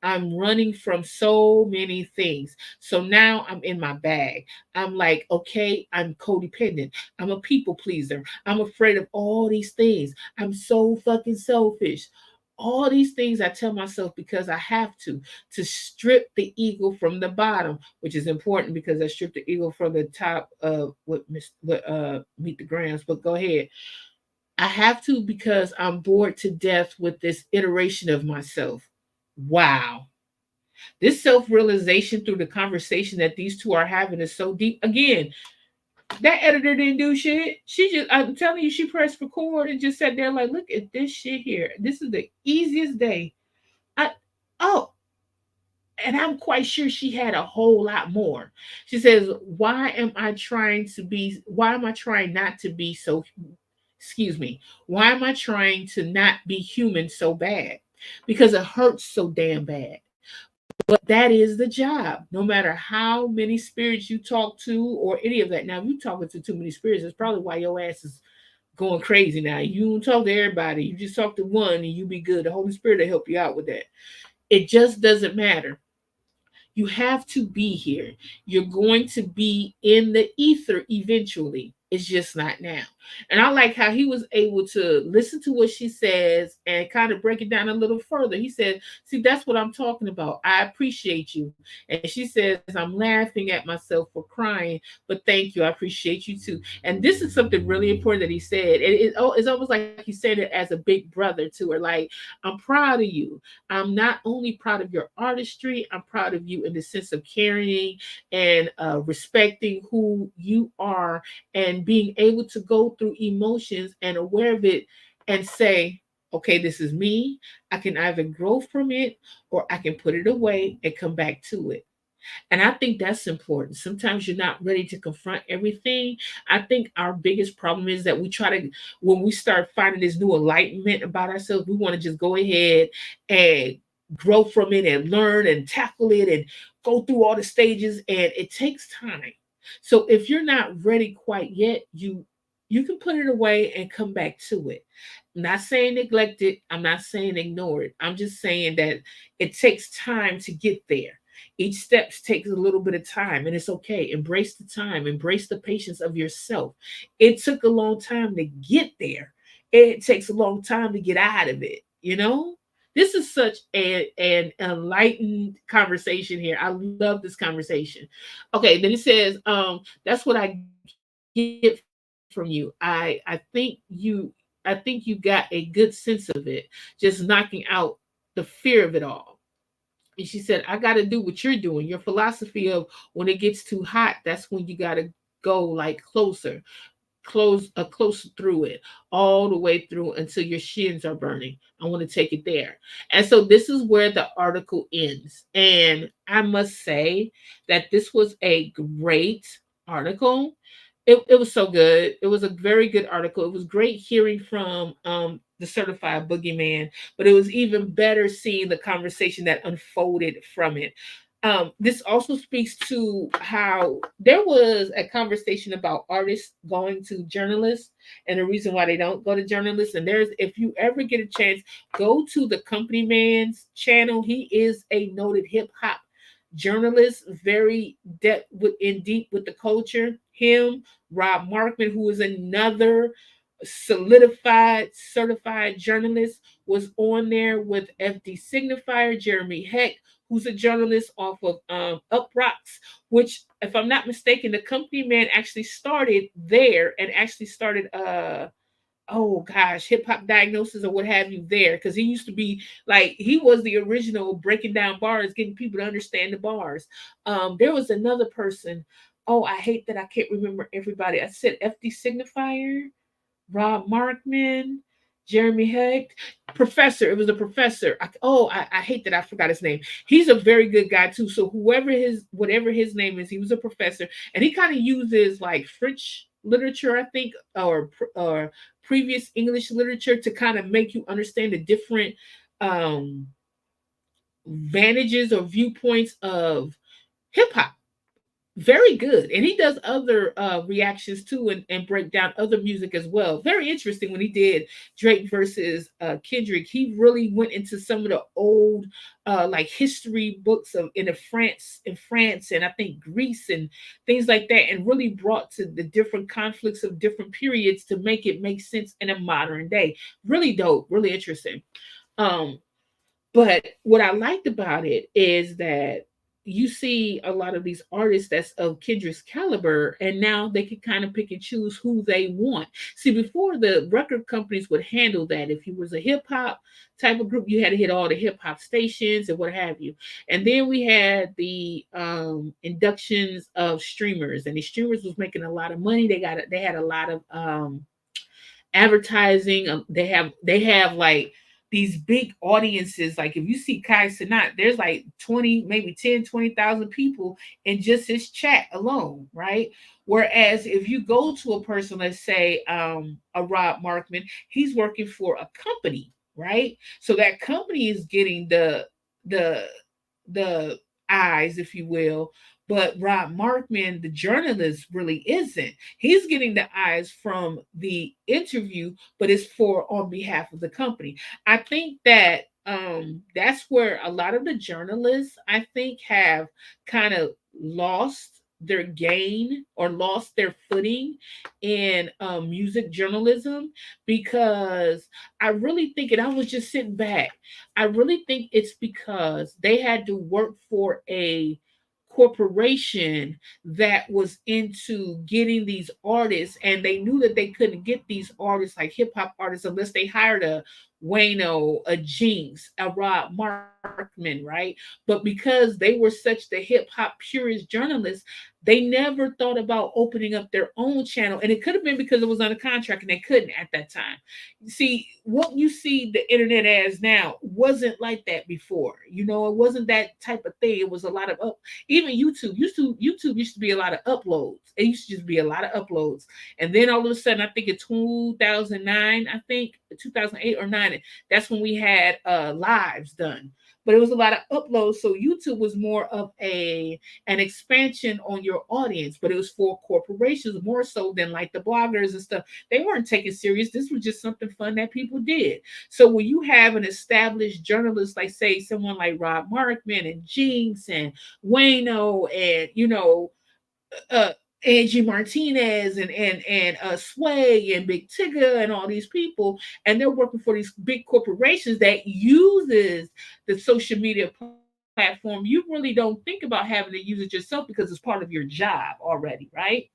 I'm running from so many things. So now I'm in my bag. I'm like, okay, I'm codependent. I'm a people pleaser. I'm afraid of all these things. I'm so fucking selfish. All these things I tell myself because I have to strip the ego from the bottom, which is important because I stripped the ego from the top of Meet the Grams. But go ahead. I have to because I'm bored to death with this iteration of myself. Wow. This self realization through the conversation that these two are having is so deep. Again, that editor didn't do shit. She just, I'm telling you, she pressed record and just sat there like, look at this shit here. This is the easiest day. I, oh, and I'm quite sure she had a whole lot more. She says, why am I trying not to be so, excuse me, why am I trying to not be human so bad? Because it hurts so damn bad. But that is the job. No matter how many spirits you talk to or any of that. Now, if you're talking to too many spirits, that's probably why your ass is going crazy now. You don't talk to everybody. You just talk to one and you be good. The Holy Spirit will help you out with that. It just doesn't matter. You have to be here. You're going to be in the ether eventually. It's just not now. And I like how he was able to listen to what she says and kind of break it down a little further. He said, see, that's what I'm talking about. I appreciate you. And she says, I'm laughing at myself for crying, but thank you. I appreciate you too. And this is something really important that he said. It's almost like he said it as a big brother to her. Like, I'm proud of you. I'm not only proud of your artistry, I'm proud of you in the sense of carrying and respecting who you are, and being able to go through emotions and aware of it and say, okay, this is me. I can either grow from it or I can put it away and come back to it. And I think that's important. Sometimes you're not ready to confront everything. I think our biggest problem is that we try to, when we start finding this new enlightenment about ourselves, we want to just go ahead and grow from it and learn and tackle it and go through all the stages. And it takes time. So if you're not ready quite yet, you can put it away and come back to it. I'm not saying neglect it. I'm not saying ignore it. I'm just saying that it takes time to get there. Each step takes a little bit of time, and it's okay. Embrace the time, embrace the patience of yourself. It took a long time to get there. It takes a long time to get out of it, you know? This is such an enlightened conversation here. I love this conversation. Okay, then it says, that's what I get from you. I think you got a good sense of it, just knocking out the fear of it all. And she said, I got to do what you're doing. Your philosophy of when it gets too hot, that's when you got to go like closer through it, all the way through until your shins are burning. I want to take it there. And so this is where the article ends. And I must say that this was a great article. It was so good. It was a very good article. It was great hearing from the certified boogeyman, but it was even better seeing the conversation that unfolded from it. This also speaks to how there was a conversation about artists going to journalists and the reason why they don't go to journalists. And there's, if you ever get a chance, go to the Company Man's channel. He is a noted hip hop journalist, very depth with in deep with the culture. Him, Rob Markman, who is another solidified certified journalist, was on there with FD Signifier, Jeremy Heck, who's a journalist off of Up Rocks, which, if I'm not mistaken, the Company Man actually started there and actually started oh gosh, hip hop diagnosis or what have you there, because he used to be like, he was the original breaking down bars, getting people to understand the bars. There was another person. Oh, I hate that I can't remember everybody. I said FD Signifier, Rob Markman, Jeremy Hecht, professor. It was a professor. I hate that I forgot his name. He's a very good guy too. So whoever his whatever his name is, he was a professor, and he kind of uses like French literature, I think, or previous English literature to kind of make you understand the different um vantages or viewpoints of hip hop. Very good. And he does other reactions too, and break down other music as well. Very interesting when he did Drake versus Kendrick. He really went into some of the old like history books of in France and I think Greece and things like that, and really brought to the different conflicts of different periods to make it make sense in a modern day. Really dope, really interesting. Um, but what I liked about it is that you see a lot of these artists that's of Kendrick's caliber, and now they can kind of pick and choose who they want. See, before the record companies would handle that. If you was a hip hop type of group, you had to hit all the hip hop stations and what have you. And then we had the inductions of streamers, and the streamers was making a lot of money. They had a lot of advertising. They have like these big audiences. Like if you see Kai Sinat, there's like 20, maybe 10, 20,000 people in just his chat alone, right? Whereas if you go to a person, let's say a Rob Markman, he's working for a company, right? So that company is getting the the eyes, if you will. But Rob Markman, the journalist, really isn't. He's getting the eyes from the interview, but it's for on behalf of the company. I think that that's where a lot of the journalists, I think, have kind of lost their gain or lost their footing in music journalism, because I really think, and I was just sitting back, I really think it's because they had to work for a corporation that was into getting these artists, and they knew that they couldn't get these artists like hip hop artists unless they hired a Wayno, a Jinx, a Rob Markman, right? But because they were such the hip hop purist journalists, they never thought about opening up their own channel. And it could have been because it was under contract and they couldn't at that time. See, what you see the internet as now wasn't like that before. You know, it wasn't that type of thing. It was a lot of even YouTube used to be a lot of uploads. It used to just be a lot of uploads. And then all of a sudden, I think in 2009, I think 2008 or 9, that's when we had lives done. But it was a lot of uploads. So YouTube was more of an expansion on your audience, but it was for corporations more so than like the bloggers and stuff. They weren't taken serious. This was just something fun that people did. So when you have an established journalist, like say someone like Rob Markman and Jinx and Wayno and uh Angie Martinez and Sway and Big Tigger and all these people, and they're working for these big corporations that uses the social media platform. You really don't think about having to use it yourself because it's part of your job already, right?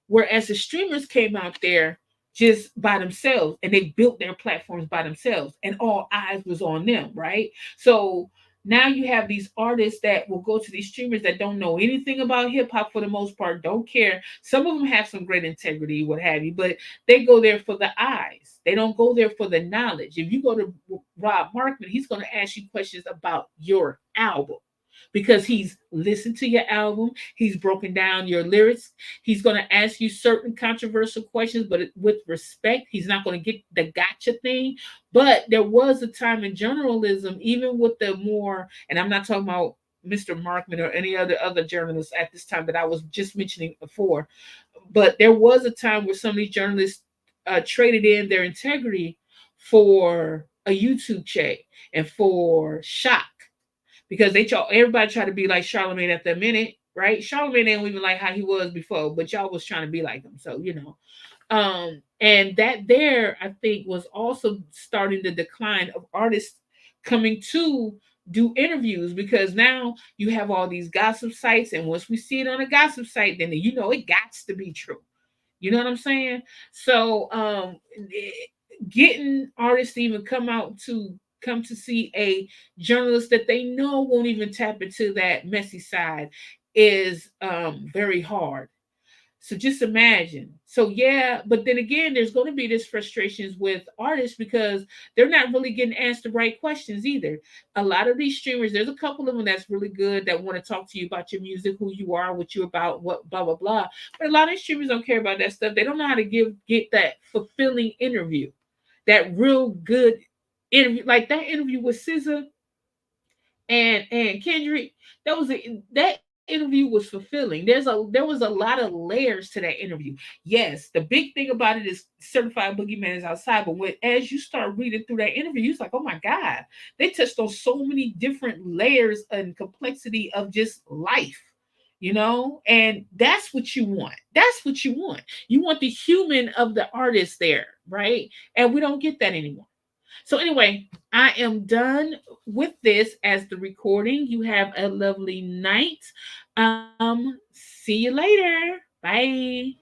Whereas the streamers came out there just by themselves and they built their platforms by themselves and all eyes was on them, right? So now you have these artists that will go to these streamers that don't know anything about hip hop for the most part, don't care. Some of them have some great integrity, what have you, but they go there for the eyes. They don't go there for the knowledge. If you go to Rob Markman, he's going to ask you questions about your album because he's listened to your album, he's broken down your lyrics, he's going to ask you certain controversial questions, but with respect. He's not going to get the gotcha thing. But there was a time in journalism, even with the more, and I'm not talking about Mr. Markman or any other journalists at this time that I was just mentioning before, but there was a time where some of these journalists traded in their integrity for a YouTube check and for shock because everybody tried to be like Charlemagne at the minute, right? Charlemagne didn't even like how he was before, but y'all was trying to be like him. So and that there I think was also starting the decline of artists coming to do interviews because now you have all these gossip sites, and once we see it on a gossip site, then it got to be true. You know what I'm saying? So getting artists to even come to see a journalist that they know won't even tap into that messy side is very hard. So just imagine. So yeah, but then again, there's going to be this frustrations with artists because they're not really getting asked the right questions either. A lot of these streamers, there's a couple of them that's really good that want to talk to you about your music, who you are, what you're about, what blah blah blah. But a lot of these streamers don't care about that stuff. They don't know how to get that fulfilling interview, that real good interview, like that interview with SZA and Kendrick. That interview was fulfilling. There was a lot of layers to that interview. Yes, the big thing about it is certified boogeyman is outside, but as you start reading through that interview, it's like, oh my God, they touched on so many different layers and complexity of just life. And that's what you want. That's what you want. You want the human of the artist there, right? And we don't get that anymore. So anyway, I am done with this as the recording. You have a lovely night. See you later. Bye.